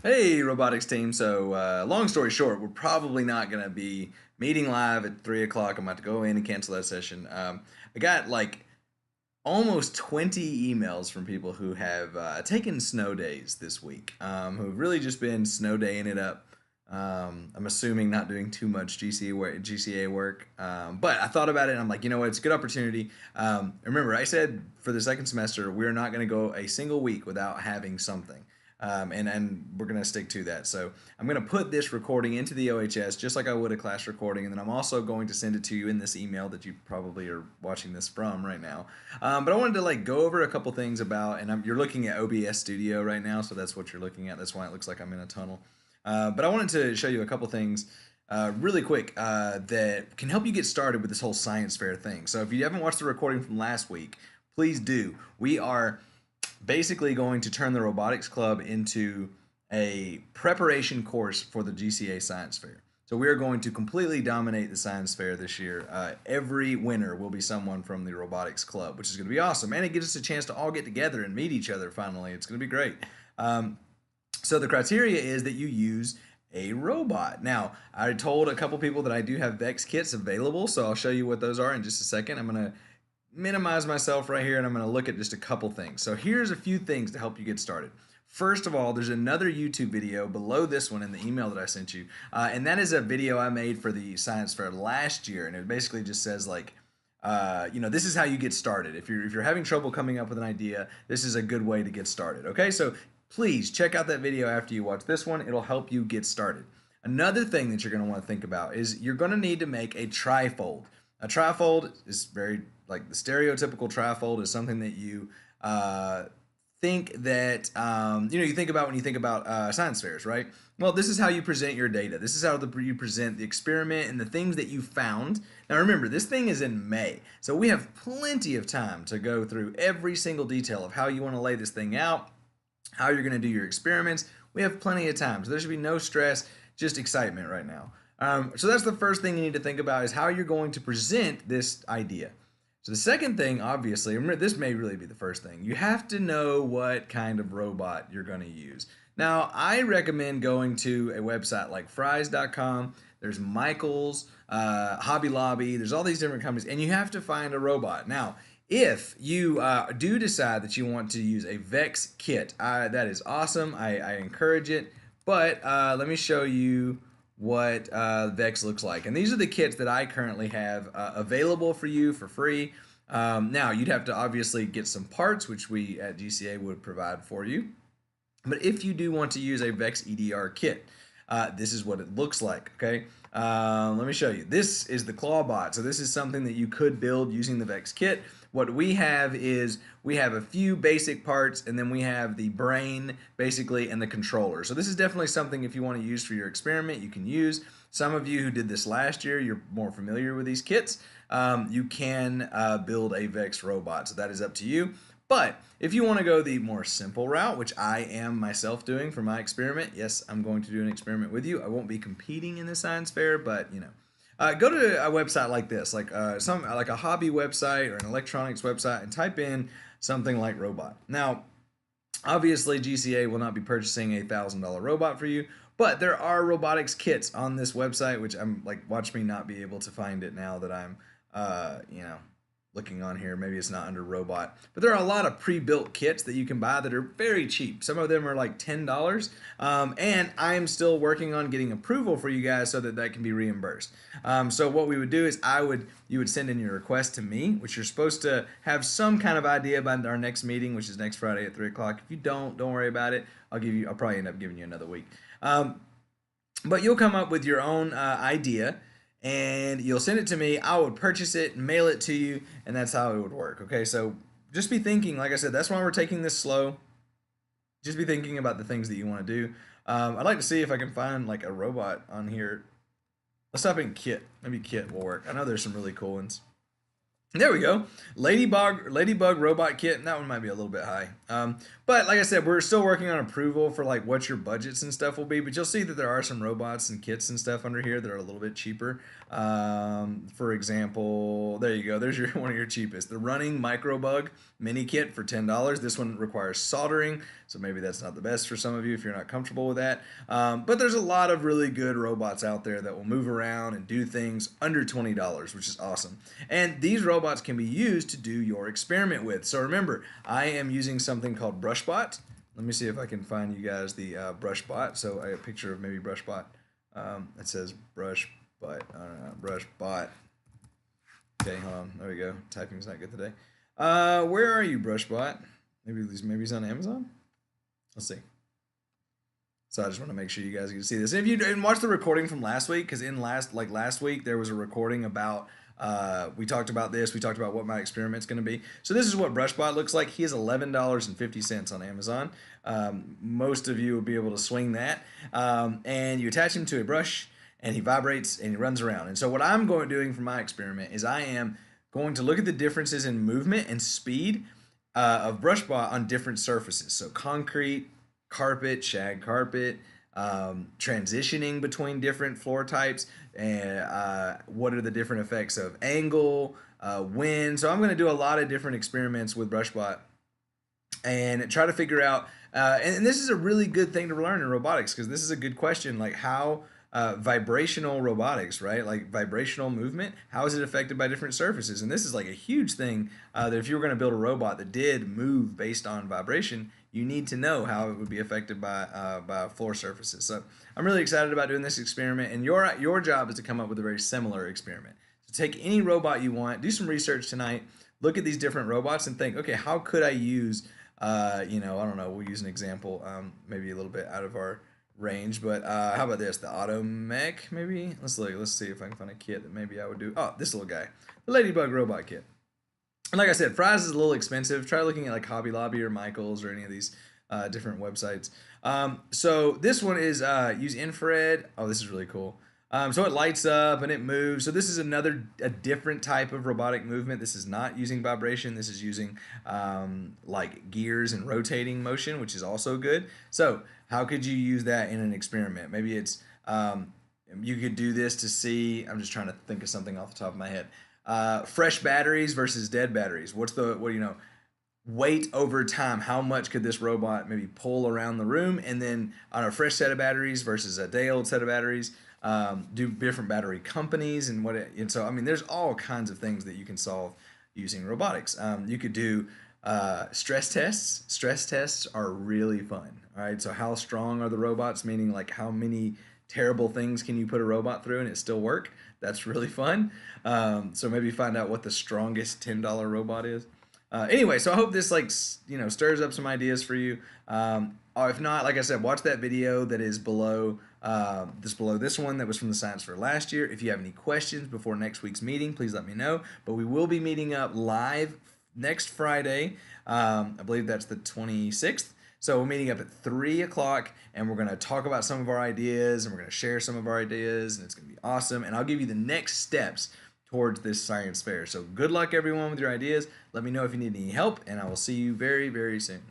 Hey, robotics team. So, long story short, we're probably not going to be meeting live at 3 o'clock. I'm about to go in and cancel that session. I got like almost 20 emails from people who have taken snow days this week, who've really just been snow daying it up. I'm assuming not doing too much GCA work. But I thought about it and I'm like, you know what? It's a good opportunity. Remember, I said for the second semester, we're not going to go a single week without having something. And we're going to stick to that. So I'm going to put this recording into the OHS just like I would a class recording. And then I'm also going to send it to you in this email that you probably are watching this from right now. But I wanted to like go over a couple things about, and you're looking at OBS Studio right now. So that's what you're looking at. That's why it looks like I'm in a tunnel. But I wanted to show you a couple things really quick that can help you get started with this whole science fair thing. So if you haven't watched the recording from last week, please do. We are basically going to turn the robotics club into a preparation course for the GCA science fair. So we are going to completely dominate the science fair this year. Every winner will be someone from the robotics club, which is going to be awesome. And it gives us a chance to all get together and meet each other finally. It's going to be great. So the criteria is that you use a robot. Now, I told a couple people that I do have Vex kits available, so I'll show you what those are in just a second. I'm going to minimize myself right here and I'm going to look at just a couple things. So here's a few things to help you get started. First of all, there's another YouTube video below this one in the email that I sent you, and that is a video I made for the science fair last year, and it basically just says like, this is how you get started. If you're having trouble coming up with an idea, this is a good way to get started. Okay, so please check out that video after you watch this one. It'll help you get started. Another thing that you're going to want to think about is you're going to need to make a trifold. A trifold is very like the stereotypical trifold is something that you think that you think about when you think about science fairs, right? Well, this is how you present your data. This is how you present the experiment and the things that you found. Now remember, this thing is in May, so we have plenty of time to go through every single detail of how you want to lay this thing out, how you're going to do your experiments. We have plenty of time, so there should be no stress, just excitement right now. So that's the first thing you need to think about is how you're going to present this idea. So the second thing, obviously, remember, this may really be the first thing. You have to know what kind of robot you're going to use. Now, I recommend going to a website like fries.com. There's Michael's, Hobby Lobby. There's all these different companies, and you have to find a robot. Now, if you do decide that you want to use a Vex kit, that is awesome. I encourage it. But let me show you what Vex looks like. And these are the kits that I currently have available for you for free. Now, you'd have to obviously get some parts, which we at GCA would provide for you. But if you do want to use a Vex EDR kit, this is what it looks like, okay? Let me show you. This is the Clawbot. So this is something that you could build using the Vex kit. What we have is we have a few basic parts and then we have the brain basically and the controller. So this is definitely something if you want to use for your experiment, you can use. Some of you who did this last year, you're more familiar with these kits. You can build a Vex robot. So that is up to you. But if you want to go the more simple route, which I am myself doing for my experiment, yes, I'm going to do an experiment with you. I won't be competing in the science fair, but go to a website like this, like a hobby website or an electronics website, and type in something like robot. Now, obviously, GCA will not be purchasing a $1,000 robot for you, but there are robotics kits on this website, which I'm like, watch me not be able to find it now that I'm, looking on here. Maybe it's not under robot, but there are a lot of pre-built kits that you can buy that are very cheap. Some of them are like $10, and I am still working on getting approval for you guys so that that can be reimbursed. So what we would do is you would send in your request to me, which you're supposed to have some kind of idea by our next meeting, which is next Friday at 3 o'clock. If you don't worry about it. I'll probably end up giving you another week. But you'll come up with your own idea and you'll send it to me. I would purchase it, mail it to you, and that's how it would work. Okay, so just be thinking, like I said, that's why we're taking this slow. Just be thinking about the things that you want to do. I'd like to see if I can find like a robot on here. Let's type in kit. Maybe kit will work. I know there's some really cool ones. There we go. Ladybug robot kit. And that one might be a little bit high. But like I said, we're still working on approval for like what your budgets and stuff will be. But you'll see that there are some robots and kits and stuff under here that are a little bit cheaper. For example, there you go. There's your one of your cheapest. The running microbug mini kit for $10. This one requires soldering, so maybe that's not the best for some of you if you're not comfortable with that. But there's a lot of really good robots out there that will move around and do things under $20, which is awesome. And these robots can be used to do your experiment with. So remember, I am using something called BrushBot. Let me see if I can find you guys the BrushBot. So I got a picture of maybe BrushBot. It says BrushBot. BrushBot. Okay, hold on. There we go. Typing's not good today. Where are you, BrushBot? Maybe he's on Amazon. Let's see. So I just want to make sure you guys can see this. And if you didn't watch the recording from last week, because in last week there was a recording about we talked about this. We talked about what my experiment's going to be. So this is what BrushBot looks like. He is $11.50 on Amazon. Most of you will be able to swing that. And you attach him to a brush, and he vibrates and he runs around. And so what I'm doing for my experiment is I am going to look at the differences in movement and speed of BrushBot on different surfaces. So concrete, carpet, shag carpet, transitioning between different floor types, and what are the different effects of angle, wind. So I'm going to do a lot of different experiments with BrushBot and try to figure out, and this is a really good thing to learn in robotics, because this is a good question, like how vibrational robotics, right? Like vibrational movement, how is it affected by different surfaces? And this is like a huge thing that if you were going to build a robot that did move based on vibration, you need to know how it would be affected by floor surfaces. So I'm really excited about doing this experiment, and your job is to come up with a very similar experiment. So take any robot you want, do some research tonight, look at these different robots and think, okay, how could I use, I don't know, we'll use an example, maybe a little bit out of our range, but how about this, the Automech maybe? Let's see if I can find a kit that maybe I would do. Oh, this little guy, the Ladybug robot kit. And like I said, Fry's is a little expensive. Try looking at like Hobby Lobby or Michael's or any of these different websites. So this one is use infrared. Oh, this is really cool. So it lights up and it moves. So this is a different type of robotic movement. This is not using vibration. This is using like gears and rotating motion, which is also good. So how could you use that in an experiment? Maybe it's you could do this to see. I'm just trying to think of something off the top of my head. Fresh batteries versus dead batteries. What weight over time? How much could this robot maybe pull around the room? And then on a fresh set of batteries versus a day old set of batteries, do different battery companies and so I mean, there's all kinds of things that you can solve using robotics. You could do stress tests. Stress tests are really fun. All right, so how strong are the robots? Meaning like how many terrible things can you put a robot through and it still work? That's really fun. So maybe find out what the strongest $10 robot is. Anyway, so I hope this stirs up some ideas for you. Or if not, like I said, watch that video that is below this one that was from the Science Fair last year. If you have any questions before next week's meeting, please let me know. But we will be meeting up live next Friday. I believe that's the 26th. So we're meeting up at 3 o'clock, and we're going to talk about some of our ideas, and we're going to share some of our ideas, and it's going to be awesome. And I'll give you the next steps towards this science fair. So good luck, everyone, with your ideas. Let me know if you need any help, and I will see you very, very soon.